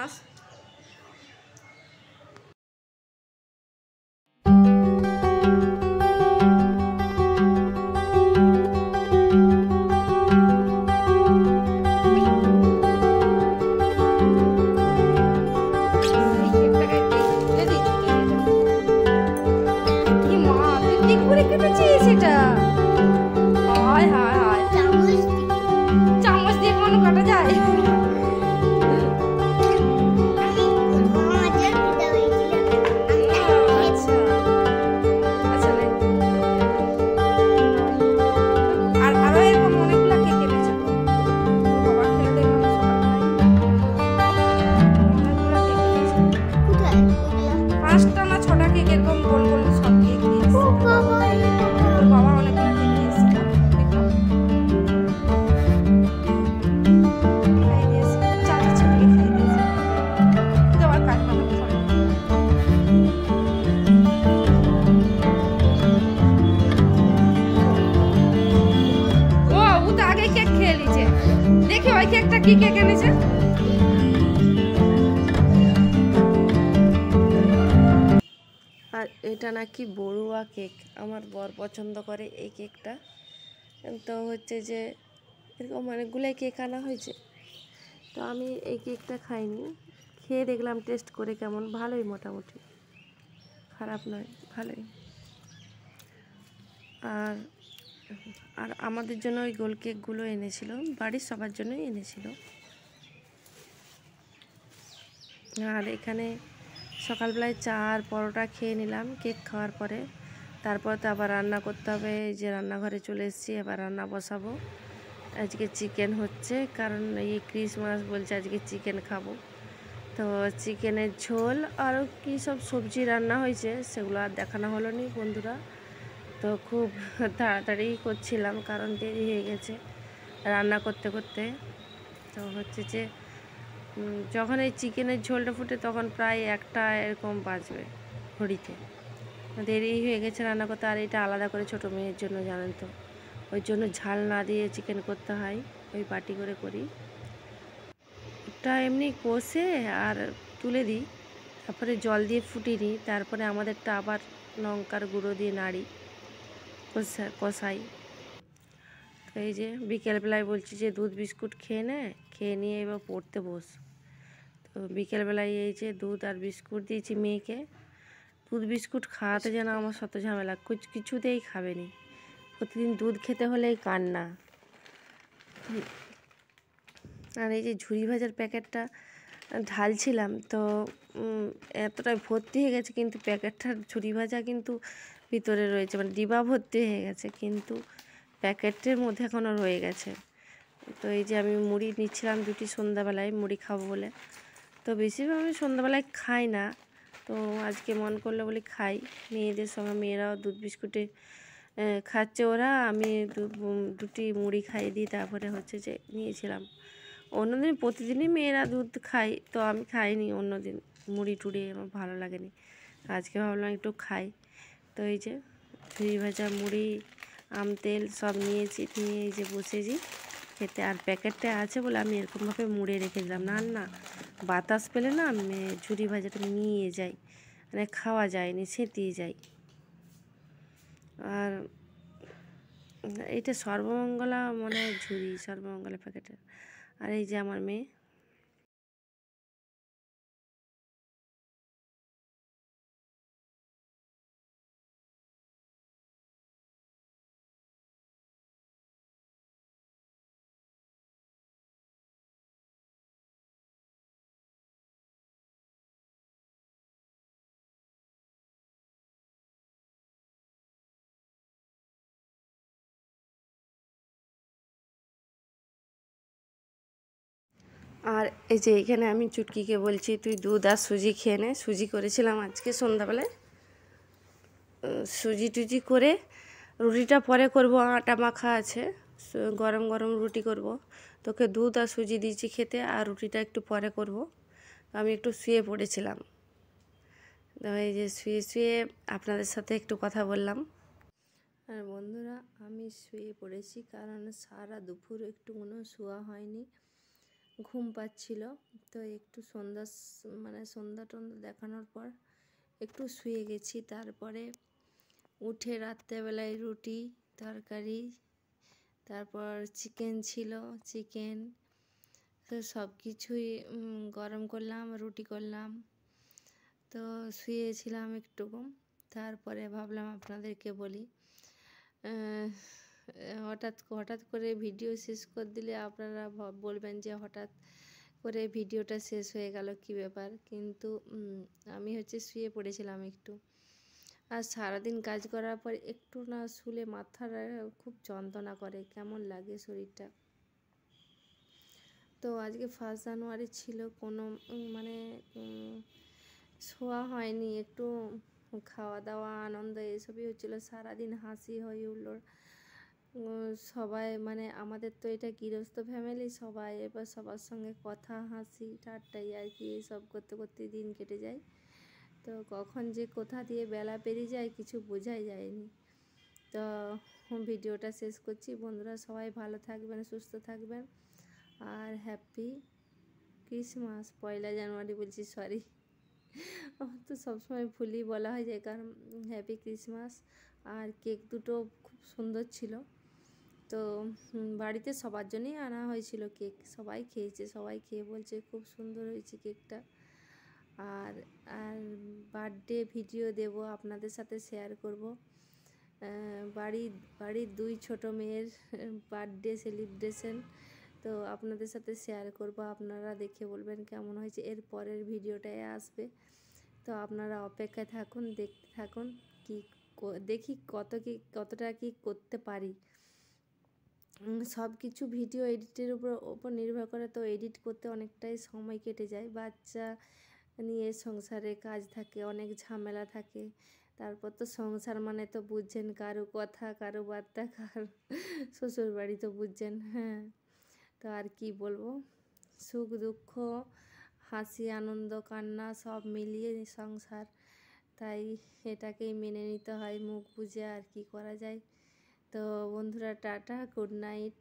মাস। কি কেক এনেছে? আর এটা নাকি বড়ুয়া কেক, আমার বর পছন্দ করে এই কেকটা। তো হচ্ছে যে এরকম অনেকগুলোই কেক আনা হয়েছে, তো আমি এই কেকটা খাইনি, খেয়ে দেখলাম টেস্ট করে কেমন, ভালোই, মোটামুটি খারাপ নয়, ভালোই। আর আর আমাদের জন্য ওই গোল কেকগুলো এনেছিল, বাড়ির সবার জন্যই এনেছিল। আর এখানে সকালবেলায় চা আর পরোটা খেয়ে নিলাম কেক খাওয়ার পরে। তারপর তো আবার রান্না করতে হবে, যে রান্নাঘরে চলে এসেছি, এবার রান্না বসাবো। আজকে চিকেন হচ্ছে, কারণ এই ক্রিসমাস বলছে আজকে চিকেন খাবো। তো চিকেনের ঝোল আরও কী সব সবজি রান্না হয়েছে, সেগুলো আর দেখানো হলো নি বন্ধুরা। তো খুব তাড়াতাড়ি করছিলাম, কারণ দেরি হয়ে গেছে রান্না করতে করতে। তো হচ্ছে যে যখন এই চিকেনের ঝোলটা ফুটে তখন প্রায় 1টা এরকম বাজবে ঘড়িতে। দেরি হয়ে গেছে রান্না করতে। আর এটা আলাদা করে ছোটো মেয়ের জন্য, জানেন তো, ওই জন্য ঝাল না দিয়ে চিকেন করতে হয়, ওই বাটি করে করি। ওটা এমনি কষে আর তুলে দিই, তারপরে জল দিয়ে ফুটিয়ে নিই, তারপরে আমাদেরটা আবার লঙ্কার গুঁড়ো দিয়ে নাড়ি কষাই। তো এই যে বিকেলবেলায় বলছি যে দুধ বিস্কুট খেয়ে নিয়ে এবার পড়তে বস। তো বিকেলবেলায় এই যে দুধ আর বিস্কুট দিয়েছি মেয়েকে। দুধ বিস্কুট খাওয়াতে যেন আমার শত ঝামেলা, কিছুতেই খাবে নি, প্রতিদিন দুধ খেতে হলেই কান্না। আর এই যে ঝুরি ভাজার প্যাকেটটা ঢালছিলাম, তো এতটাই ভর্তি হয়ে গেছে, কিন্তু প্যাকেটটার ঝুরি ভাজা কিন্তু ভিতরে রয়েছে, মানে ডিবা ভর্তি হয়ে গেছে, কিন্তু প্যাকেটের মধ্যে এখনও রয়ে গেছে। তো এই যে আমি মুড়ি নিচ্ছিলাম 2টি সন্ধ্যাবেলায়, মুড়ি খাবো বলে। তো বেশিরভাগ আমি সন্ধ্যাবেলায় খাই না, তো আজকে মন করলো বলে খাই। মেয়েদের সঙ্গে, মেয়েরাও দুধ বিস্কুটে খাচ্ছে ওরা, আমি 2টি মুড়ি খাইয়ে দিই, তারপরে হচ্ছে যে নিয়েছিলাম। অন্যদিন প্রতিদিনই মেয়েরা দুধ খাই, তো আমি খাইনি অন্যদিন, মুড়ি টুড়ি আমার ভালো লাগেনি, আজকে ভাবলাম একটু খাই। তো এই যে ঝুড়ি ভাজা মুড়ি, আম তেল সব নিয়েছি, নিয়ে এই যে বসেছি খেতে। আর প্যাকেটটা আছে বলে আমি এরকমভাবে মুড়ে রেখে দিলাম, না বাতাস পেলে না আমি ঝুড়ি ভাজাটা নিয়ে যাই, মানে খাওয়া যায়নি, সেঁতিয়ে যাই। আর এইটা সর্বমঙ্গলা মনে হয় ঝুড়ি, সর্বমঙ্গলা প্যাকেটের। আর এই যে আমার মেয়ে, আর এই যে এখানে আমি চুটকিকে বলছি তুই দুধ আর সুজি খেয়ে নে। সুজি করেছিলাম আজকে সন্ধ্যাবেলায়, সুজি টুজি করে রুটিটা পরে করব, আটা মাখা আছে, গরম গরম রুটি করব। তোকে দুধ আর সুজি দিয়েছি খেতে, আর রুটিটা একটু পরে করব। আমি একটু শুয়ে পড়েছিলাম, তো এই যে শুয়ে শুয়ে আপনাদের সাথে একটু কথা বললাম। আর বন্ধুরা, আমি শুয়ে পড়েছি, কারণ সারা দুপুর একটু শোয়া হয়নি। ঘুম পাচ্ছিল। তো একটু মানে সন্ধ্যা টন্ধ্যা দেখানোর পর একটু শুয়ে গেছি। তারপরে উঠে রাত্রেবেলায় রুটি তরকারি, তারপর চিকেন ছিল, চিকেন তো সব কিছুই গরম করলাম, রুটি করলাম। তো শুয়েছিলাম একটু। তারপরে ভাবলাম আপনাদেরকে বলি। হঠাৎ হঠাৎ করে ভিডিও শেষ করে দিলে আপনারা বলবেন যে হঠাৎ করে ভিডিওটা শেষ হয়ে গেল, কী ব্যাপার। কিন্তু আমি শুয়ে পড়েছিলাম একটু। আর সারাদিন কাজ করার পর একটু না শুলে মাথাটা খুব যন্ত্রণা করে, কেমন লাগে শরীরটা। তো আজকে 1 জানুয়ারি ছিল, কোনো মানে শোয়া হয়নি, একটু খাওয়া দাওয়া আনন্দ এসবই হচ্ছিলো। সারাদিন হাসি হয়ে উঠলো। সবাই মানে আমাদের তো এটা গৃহস্থ ফ্যামিলি, সবাই এবার সবার সঙ্গে কথা হাসি ঠাট্টাই আর কি, এইসব করতে করতে দিন কেটে যায়। তো কখন যে কোথা দিয়ে বেলা পেরিয়ে যায় কিছু বোঝাই যায়নি। তো ভিডিওটা শেষ করছি। বন্ধুরা সবাই ভালো থাকবেন, সুস্থ থাকবেন, আর হ্যাপি ক্রিসমাস। 1 জানুয়ারি বলছি, সরি, আমার তো সবসময় ভুলই বলা হয়ে যায়, কারণ হ্যাপি ক্রিসমাস। আর কেক দুটো খুব সুন্দর ছিল। তো বাড়িতে সবার জন্যই আনা হয়েছিল কেক, সবাই খেয়েছে, সবাই খেয়ে বলছে খুব সুন্দর হয়েছে কেকটা। আর আর বার্থডে ভিডিও দেব, আপনাদের সাথে শেয়ার করব। বাড়ির 2 ছোট মেয়ের বার্থডে সেলিব্রেশন, তো আপনাদের সাথে শেয়ার করব। আপনারা দেখে বলবেন কেমন হয়েছে। এর পরের ভিডিওটায় আসবে, তো আপনারা অপেক্ষায় থাকুন, দেখতে থাকুন। দেখি কতটা কি করতে পারি। সব কিছু ভিডিও এডিটের উপর নির্ভর করে, তো এডিট করতে অনেকটাই সময় কেটে যায়। বাচ্চা নিয়ে সংসারে কাজ থাকে, অনেক ঝামেলা থাকে। তারপর তো সংসার মানে তো বুঝছেন, কারো কথা, কারো বার্তা, কারো শ্বশুরবাড়ি তো বুঝছেন। হ্যাঁ, তো আর কি বলবো, সুখ দুঃখ, হাসি আনন্দ কান্না সব মিলিয়ে সংসার, তাই এটাকেই মেনে নিতে হয় মুখ বুজে, আর কি করা যায়। তো বন্ধুরা টাটা, গুড নাইট।